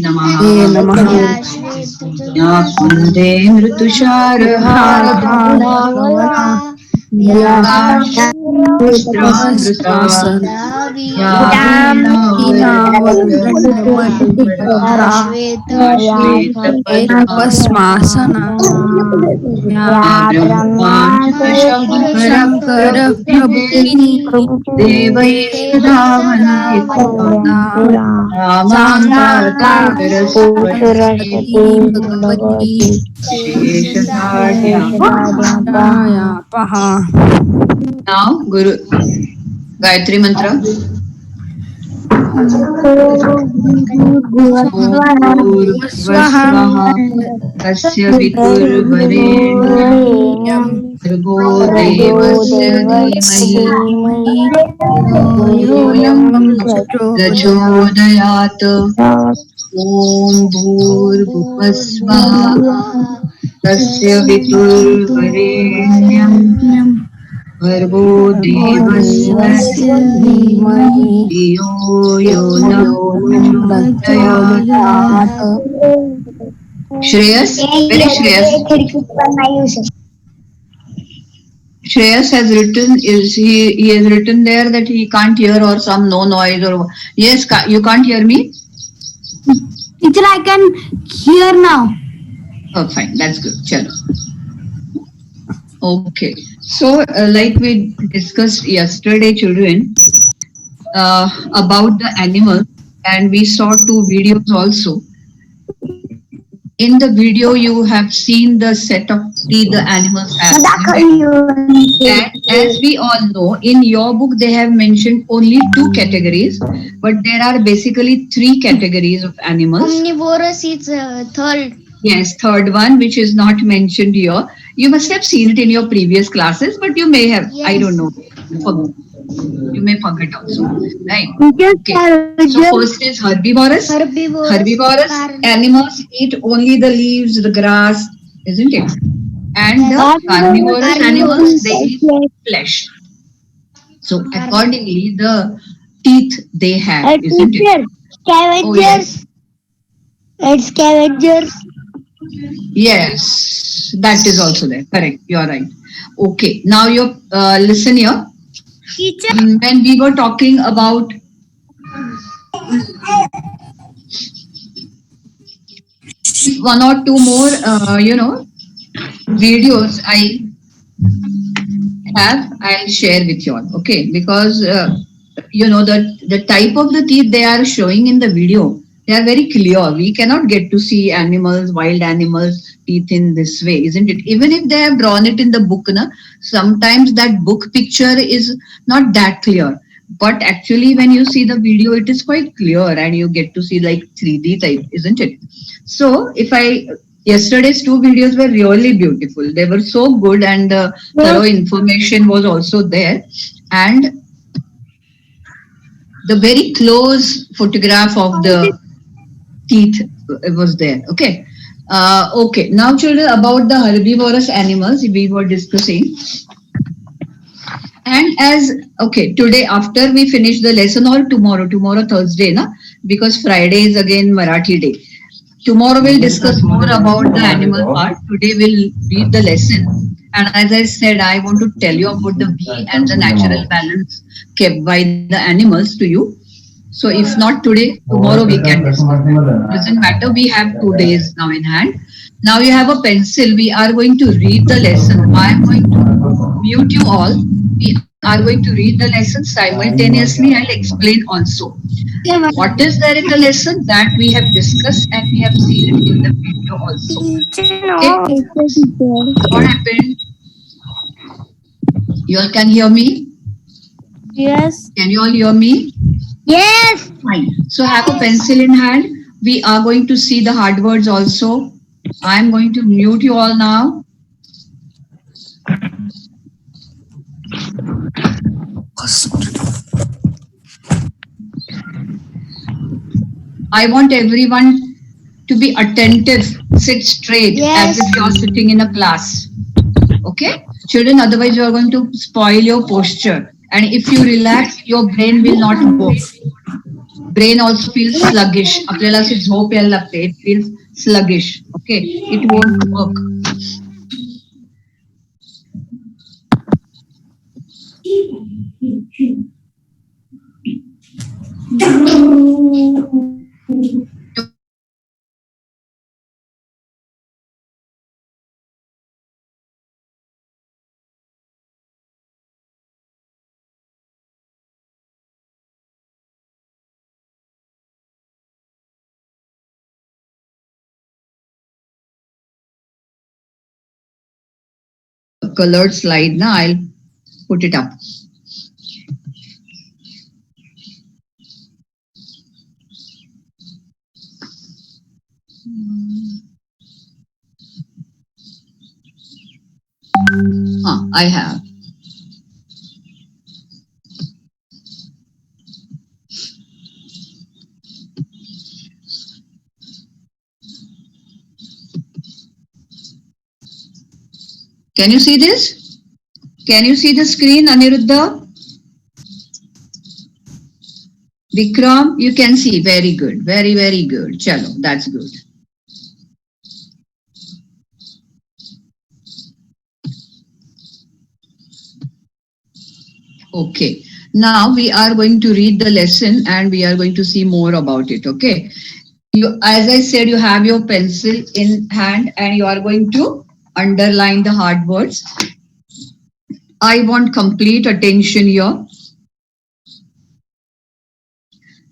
नमः नमः या वन्दे मृतुषारहारधवला या वस्त्रामृता या वीणावरण्यमण्डिता श्वेतपद्मासना या ब्रह्मा शङ्कर प्रभृतिः देवैः सदा Vandita Rama Saraswati Bhagwati शेषधार्यापः. Now Guru Gayatri Mantra. भूर्भुवस्वः तस्य वितुर्वरेण्यं भर्गो देवस्य धीमहि धियो प्रचोदयात्. ॐ भूर्भुवस्वः तस्य वितुर्वरेण्यं भर्गो देवस्य धीमहि धियो यो नः प्रचोदयात्. Shreyas, very Shreyas. Shreyas has written, he has written there that he can't hear or some no noise or yes, you can't hear me? Teacher, I can hear now. Oh, fine, that's good. Chalo. Okay, so like we discussed yesterday, children, about the animal, and we saw 2 videos also. In the video, you have seen the set of teeth the animals have. And as we all know, in your book, they have mentioned only 2 categories, but there are basically 3 categories of animals. Omnivorous is third. Yes, third one, which is not mentioned here. You must have seen it in your previous classes, but you may have, yes. I don't know. You may forget also, right? Okay. So first is herbivorous. Herbivorous animals eat only the leaves, the grass, isn't it? And the carnivorous animals, they eat flesh. So accordingly, the teeth they have, isn't it? Scavengers. Oh, yes. It's scavengers. Yes, that is also there. Correct, you are right. Okay, now you listen here. Teacher. When we were talking about one or two more, videos I have, I'll share with you all. Okay, because the type of the teeth they are showing in the video, they are very clear. We cannot get to see animals, wild animals, teeth in this way, isn't it? Even if they have drawn it in the book, sometimes that book picture is not that clear. But actually, when you see the video, it is quite clear and you get to see like 3D type, isn't it? So, yesterday's 2 videos were really beautiful. They were so good and thorough information was also there. And the very close photograph of the teeth was there. Okay. Okay. Now, children, about the herbivorous animals we were discussing. And today after we finish the lesson or tomorrow Thursday, because Friday is again Marathi day. Tomorrow we'll discuss more about the animal part. Today we'll read the lesson. And as I said, I want to tell you about the bee and the natural balance kept by the animals to you. So if not today, tomorrow we can discuss. Doesn't matter, we have 2 days now in hand. Now you have a pencil. We are going to read the lesson. I am going to mute you all. We are going to read the lesson simultaneously. I'll explain also. What is there in the lesson that we have discussed and we have seen it in the video also. Okay. What happened? You all can hear me? Yes. Can you all hear me? Yes. Fine. So have a pencil in hand. We are going to see the hard words also. I am going to mute you all now. I want everyone to be attentive, sit straight as if you are sitting in a class. Okay? Children, otherwise you are going to spoil your posture. And if you relax, your brain will not work. brain also feels sluggish. आपल्याला अशी झोप यायला लागते. It feels sluggish. Okay, it won't work. Colored slide. Now I'll put it up. I have. Can you see this? Can you see the screen, Aniruddha? Vikram, you can see. Very good. Very, very good. Chalo, that's good. Okay. Now we are going to read the lesson and we are going to see more about it. Okay. You, as I said, you have your pencil in hand and you are going to underline the hard words. I want complete attention here.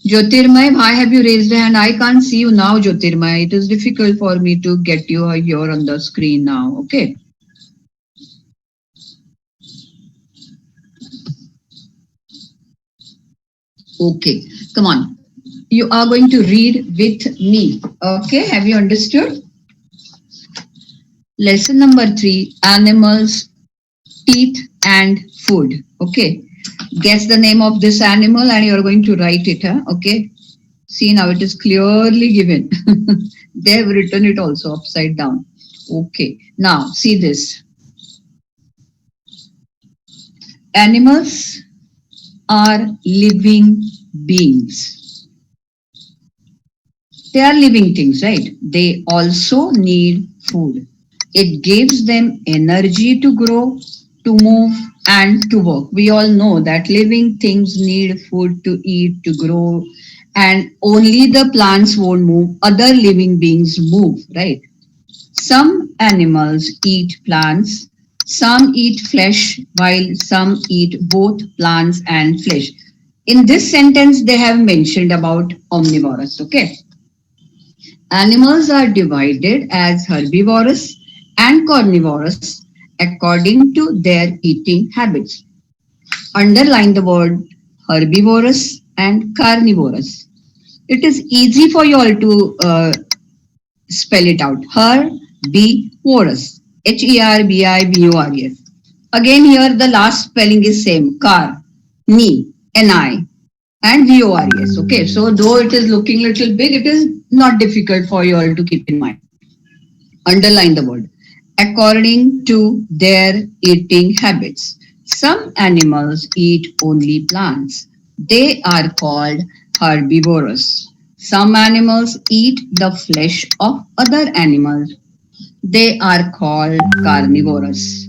Jyotirmay, why have you raised a hand? I can't see you now, Jyotirmay. It is difficult for me to get you here on the screen now. Okay. Okay, come on. You are going to read with me. Okay, have you understood? Lesson number 3, animals, teeth and food. Okay, guess the name of this animal and you are going to write it. Huh? Okay, see now it is clearly given. They have written it also upside down. Okay, now see this. Animals are living beings. They are living things, right? They also need food. It gives them energy to grow, to move, and to work. We all know that living things need food to eat, to grow, and only the plants won't move. Other living beings move, right? Some animals eat plants, some eat flesh, while some eat both plants and flesh. In this sentence, they have mentioned about omnivorous, okay? Animals are divided as herbivorous and carnivorous according to their eating habits. Underline the word herbivorous and carnivorous. It is easy for you all to spell it out. Herbivorous. Herbivorous. Again, here the last spelling is same. Car, ni, ni, and VORES. Okay, so though it is looking little big, it is not difficult for you all to keep in mind. Underline the word. According to their eating habits. Some animals eat only plants. They are called herbivorous. Some animals eat the flesh of other animals. They are called carnivorous.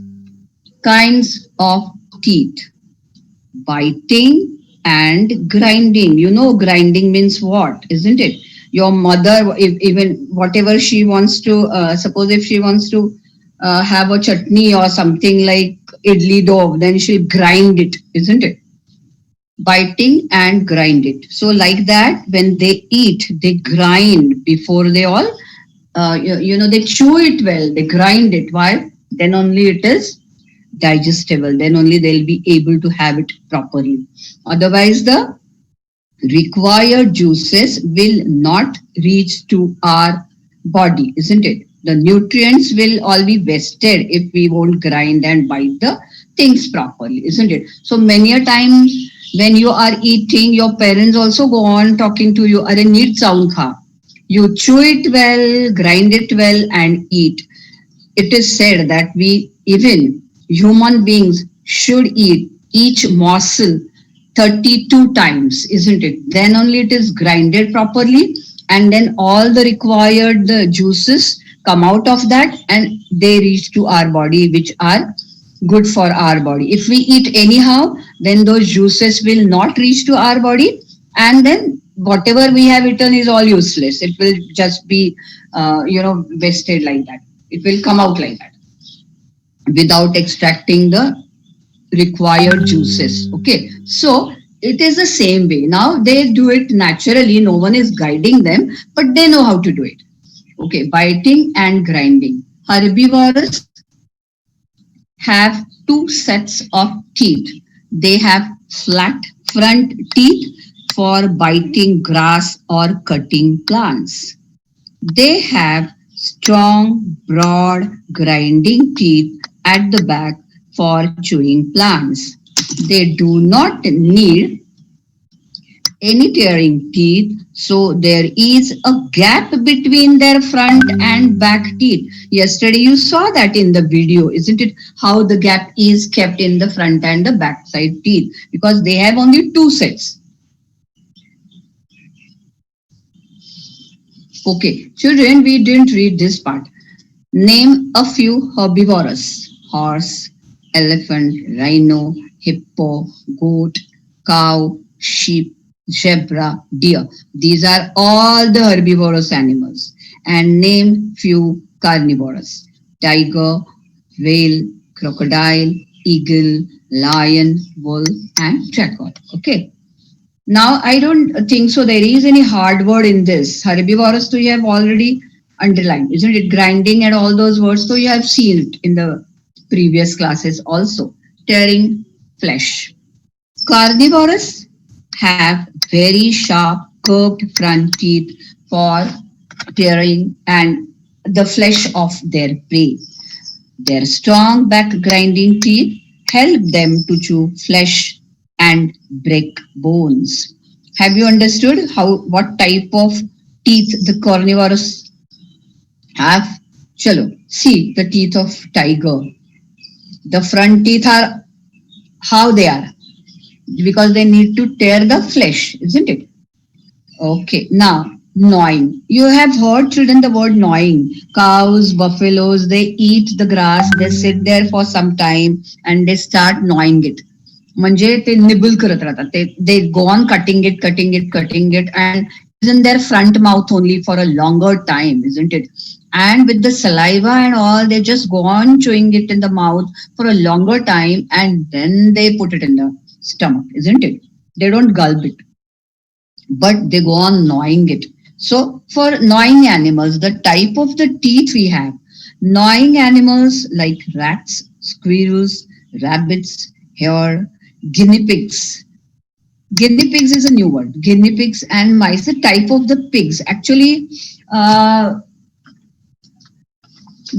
Kinds of teeth. Biting and grinding. You know, grinding means what, isn't it? Your mother, even whatever she wants to, suppose if she wants to have a chutney or something like idli dough, then she'll grind it, isn't it? Biting and grind it. So like that, when they eat, they grind before they all, they chew it well, they grind it. Why? Then only it is digestible. Then only they'll be able to have it properly. Otherwise, the required juices will not reach to our body, isn't it? The nutrients will all be wasted if we won't grind and bite the things properly, isn't it? So many a times when you are eating, your parents also go on talking to you, "Are neat sound kha." You chew it well, grind it well, and eat. It is said that we, even human beings, should eat each morsel 32 times, isn't it? Then only it is grinded properly, and then all the required juices come out of that, and they reach to our body, which are good for our body. If we eat anyhow, then those juices will not reach to our body, and then whatever we have eaten is all useless. It will just be, wasted like that. It will come out like that without extracting the required juices. Okay, so it is the same way. Now they do it naturally, no one is guiding them, but they know how to do it. Okay, biting and grinding. Herbivores have two sets of teeth. They have flat front teeth for biting grass or cutting plants. They have strong, broad, grinding teeth at the back for chewing plants. They do not need any tearing teeth, so there is a gap between their front and back teeth. Yesterday you saw that in the video, isn't it? How the gap is kept in the front and the back side teeth, because they have only two sets. Okay, children, we didn't read this part. Name a few herbivores: horse, elephant, rhino, hippo, goat, cow, sheep, zebra, deer. These are all the herbivorous animals. And name few carnivorous: tiger, whale, crocodile, eagle, lion, wolf, and jackal. Okay. Now, I don't think so there is any hard word in this. Herbivorous, so you have already underlined, isn't it? Grinding and all those words, so you have seen it in the previous classes also. Tearing flesh. Carnivorous have very sharp, curved front teeth for tearing and the flesh of their prey. Their strong back grinding teeth help them to chew flesh and break bones. Have you understood how what type of teeth the carnivorous have? Chalo, see the teeth of tiger. The front teeth are how they are, because they need to tear the flesh, isn't it? Okay, now gnawing. You have heard, children, the word gnawing. Cows, buffaloes, they eat the grass, they sit there for some time and they start gnawing it. म्हणजे ते nibble करत राहतात. They go on cutting it, and it is in their front mouth only for a longer time, isn't it? And with the saliva and all, they just go on chewing it in the mouth for a longer time, and then they put it in the stomach, isn't it? They don't gulp it, but they go on gnawing it. So for gnawing animals, the type of the teeth we have, gnawing animals like rats, squirrels, rabbits, hare, guinea pigs. Guinea pigs is a new word. Guinea pigs and mice, the type of the pigs. Actually,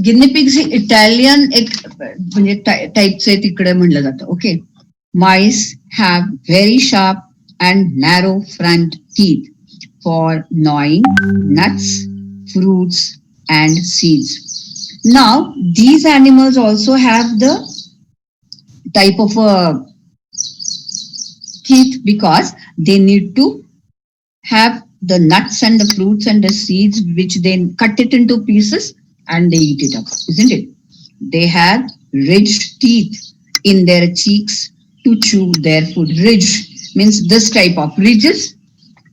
guinea pigs hey Italian एक म्हणजे टाईपचे तिकडे म्हणलं जातं. Okay, mice have very sharp and narrow front teeth for gnawing nuts, fruits, and seeds. Now, these animals also have the type of teeth because they need to have the nuts and the fruits and the seeds, which they cut it into pieces and they eat it up, isn't it? They have ridged teeth in their cheeks to chew their food. Ridge means this type of ridges.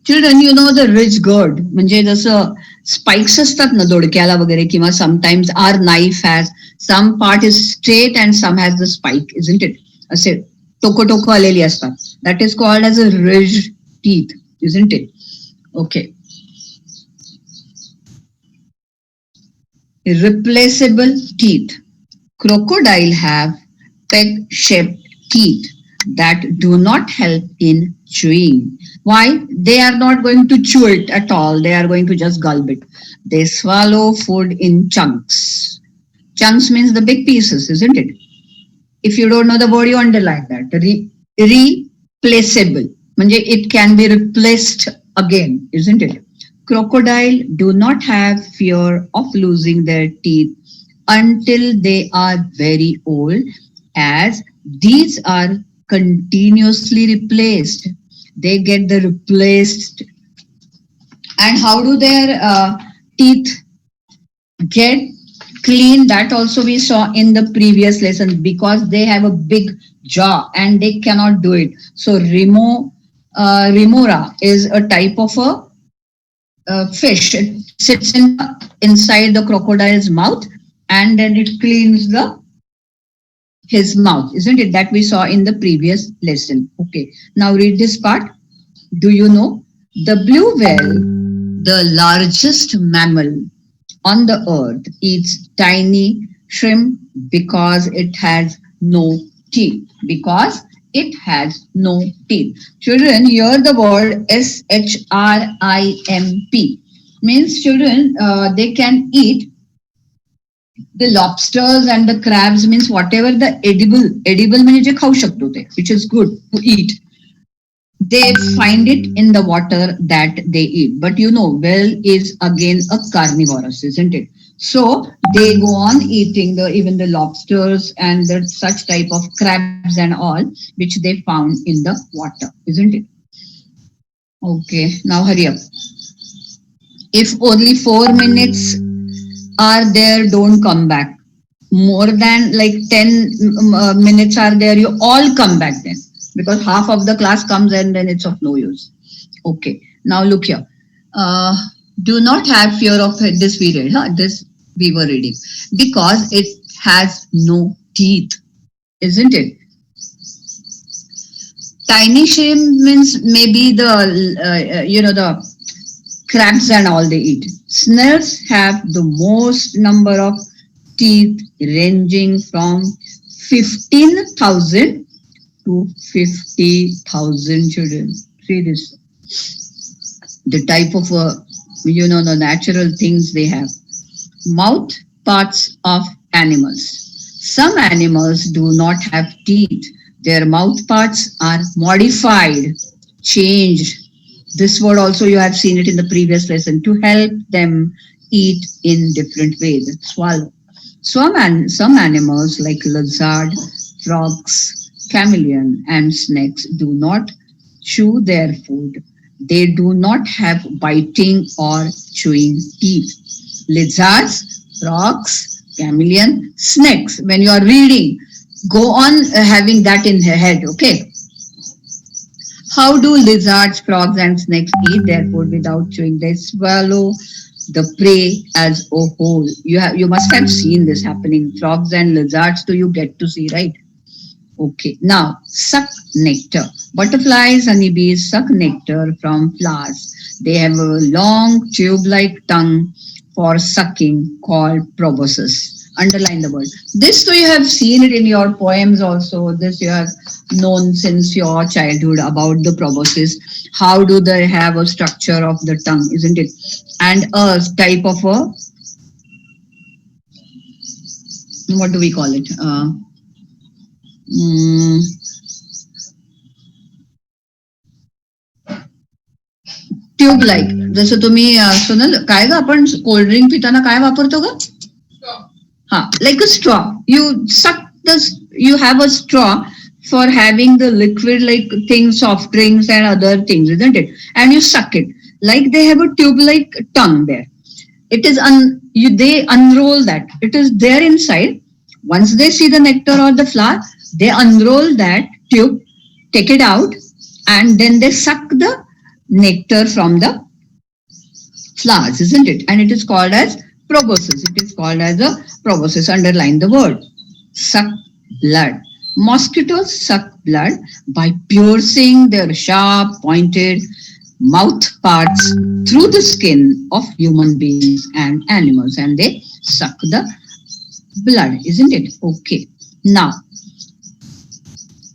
Children, you know the ridge gourd, म्हणजे जसं spikes असतात ना दोडक्याला वगैरे, किंवा sometimes our knife has some part is straight and some has the spike, isn't it? असे टोको टोको आलेली असतात. That is called as a ridged teeth, isn't it? Okay. Replaceable teeth. Crocodile have peg-shaped teeth that do not help in chewing. Why? They are not going to chew it at all. They are going to just gulp it. They swallow food in chunks. Chunks means the big pieces, isn't it? If you don't know the word, you underline that. Replaceable. म्हणजे it can be replaced again, isn't it? Crocodile do not have fear of losing their teeth until they are very old, as these are continuously replaced. They get the replaced. And how do their teeth get clean? That also we saw in the previous lesson, because they have a big jaw and they cannot do it. So remora is a type of a fish. It sits inside the crocodile's mouth, and then it cleans the his mouth, isn't it? That we saw in the previous lesson. Okay, now read this part. Do you know the blue whale, the largest mammal on the earth, eats tiny shrimp because it has no teeth? Because it has no teeth. Children, hear the word shrimp. Means children, they can eat the lobsters and the crabs, means whatever the edible म्हणजे जे खाऊ शकतो ते, which is good to eat. They find it in the water that they eat. But you know, whale is again a carnivorous, isn't it? So they go on eating even the lobsters and the such type of crabs and all, which they found in the water, isn't it? Okay, now hurry up. If only 4 minutes are there, don't come back. More than like 10 minutes are there, you all come back then, because half of the class comes and then it's of no use. Okay, now look here. Do not have fear of this we read, huh? This we were reading, because it has no teeth, isn't it? Tiny shrimp means maybe the crabs and all they eat. Snails have the most number of teeth, ranging from 15,000 to 50,000. Children, see this. The type of the natural things they have. Mouth parts of animals. Some animals do not have teeth. Their mouth parts are modified, changed. This word also you have seen it in the previous lesson, to help them eat in different ways. Swallow. Some animals like lizard, frogs, chameleon, and snakes do not chew their food. They do not have biting or chewing teeth. Lizards, frogs, chameleon, snakes. When you are reading, go on having that in your head, okay? How do lizards, frogs, and snakes eat their food without chewing? They swallow the prey as a whole. You must have seen this happening. Frogs and lizards, do you get to see, right? Okay. Now, suck nectar. Butterflies, honeybees suck nectar from flowers. They have a long tube-like tongue for sucking called proboscis. Underline the word. This, so you have seen it in your poems also. This you have known since your childhood about the proboscis. How do they have a structure of the tongue, isn't it? And a type of a, what do we call it? Tube like. जसं तुम्ही सोनल काय ग आपण cold drink पिताना काय वापरतो ग? हा, like a straw. You suck this. You have a straw for having the liquid like things, soft drinks and other things, isn't it? And you suck it. Like they have a tube-like tongue there. It is they unroll that. It is there inside. Once they see the nectar or the flower, they unroll that tube, take it out, and then they suck the nectar from the flowers, isn't it? And it is called as proboscis. It is called as a proboscis. Underline the word. Suck blood. Mosquitoes suck blood by piercing their sharp, pointed mouth parts through the skin of human beings and animals, and they suck the blood, isn't it? Okay. Now,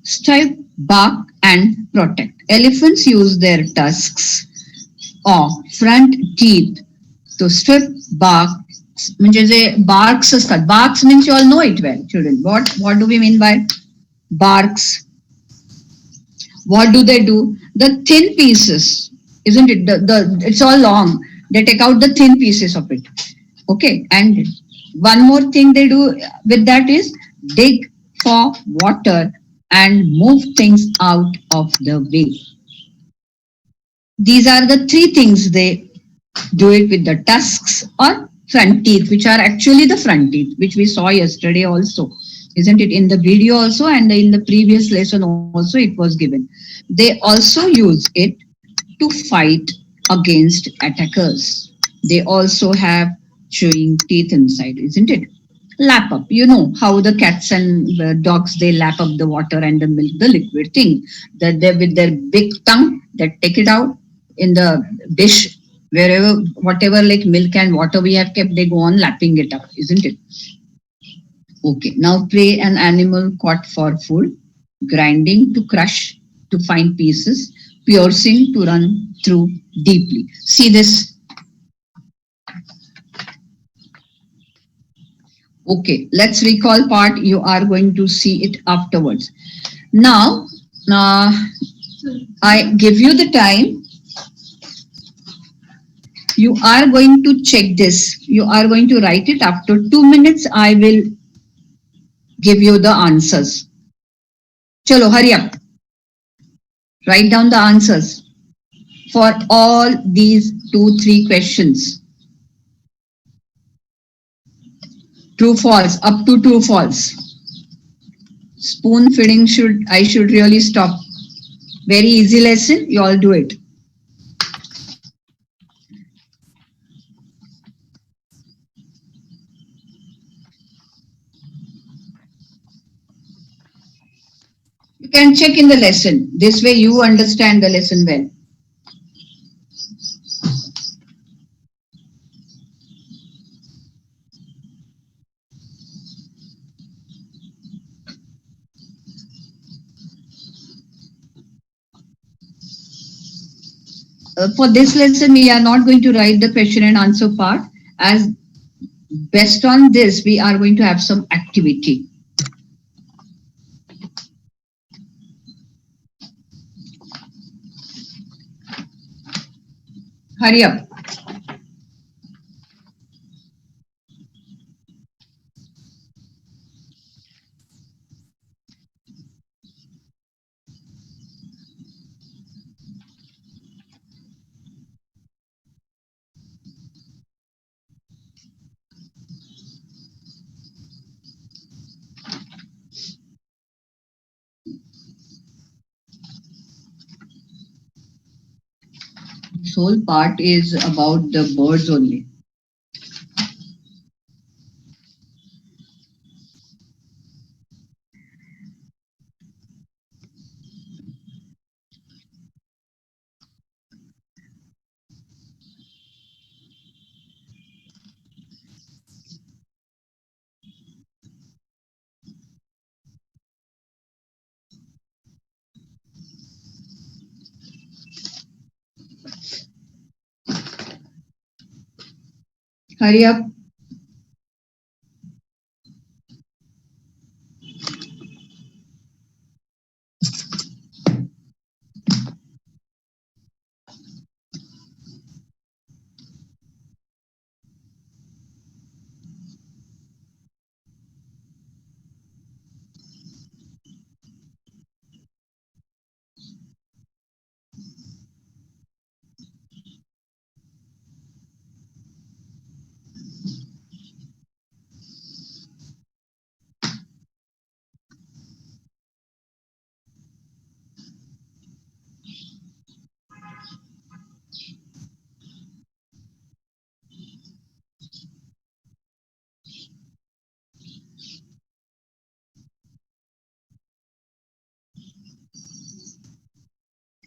stripe, bark, and protect. Elephants use their tusks or front teeth to strip bark. म्हणजे जे barks असतात. Barks means you all know it well, children. What do we mean by barks? What do they do? The thin pieces, isn't it? It's all long. They take out the thin pieces of it. Okay. And one more thing they do with that is dig for water and move things out of the way. These are the three things they do it with the tusks or front teeth, which are actually the front teeth, which we saw yesterday also. Isn't it in the video also and in the previous lesson also it was given. They also use it to fight against attackers. They also have chewing teeth inside, isn't it? Lap up. You know how the cats and dogs they lap up the water and the milk, the liquid thing. That they with their big tongue that take it out in the dish wherever whatever like milk and water we have kept, they go on lapping it up, isn't it? Okay. Now prey an animal caught for food, grinding to crush to find pieces, piercing to run through deeply. See this. Okay, let's recall part. You are going to see it afterwards. Now, uh, I give you the time. You are going to check this. You are going to write it. After 2 minutes, I will give you the answers. Chalo, hurry up. Write down the answers for all these 2, 3 questions. True, false, up to true, false. Spoon feeding I should really stop. Very easy lesson. You all do it. You can check in the lesson. This way you understand the lesson well. For this lesson, we are not going to write the question and answer part. As best on this, we are going to have some activity. Hurry up. This whole part is about the birds only. Hurry up.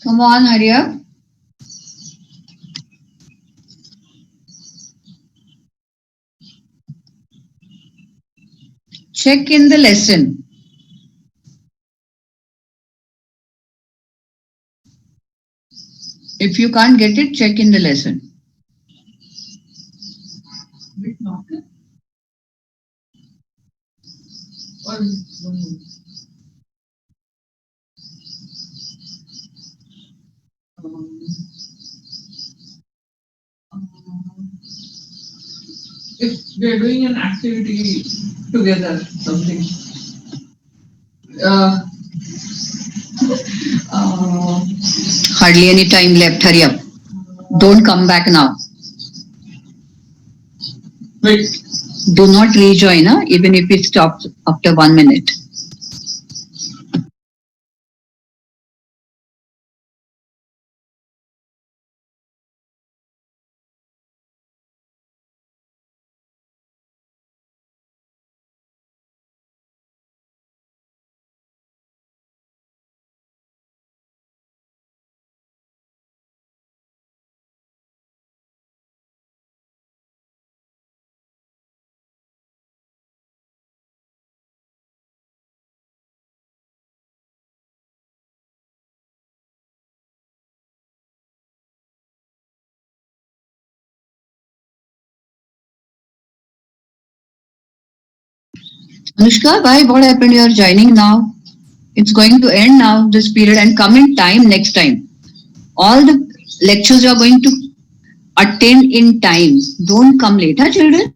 Come on, hurry up. Check in the lesson. If you can't get it, check in the lesson. If we're doing an activity together, something. Uh, Uh, Hardly any time left. Hurry up. Don't come back now. Do not rejoin, even if it stops after 1 minute. Anushka, why? What happened? You are joining now. It's going to end now, this period, and come in time next time. All the lectures you are going to attend in time. Don't come late, huh, children?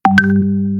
Yes.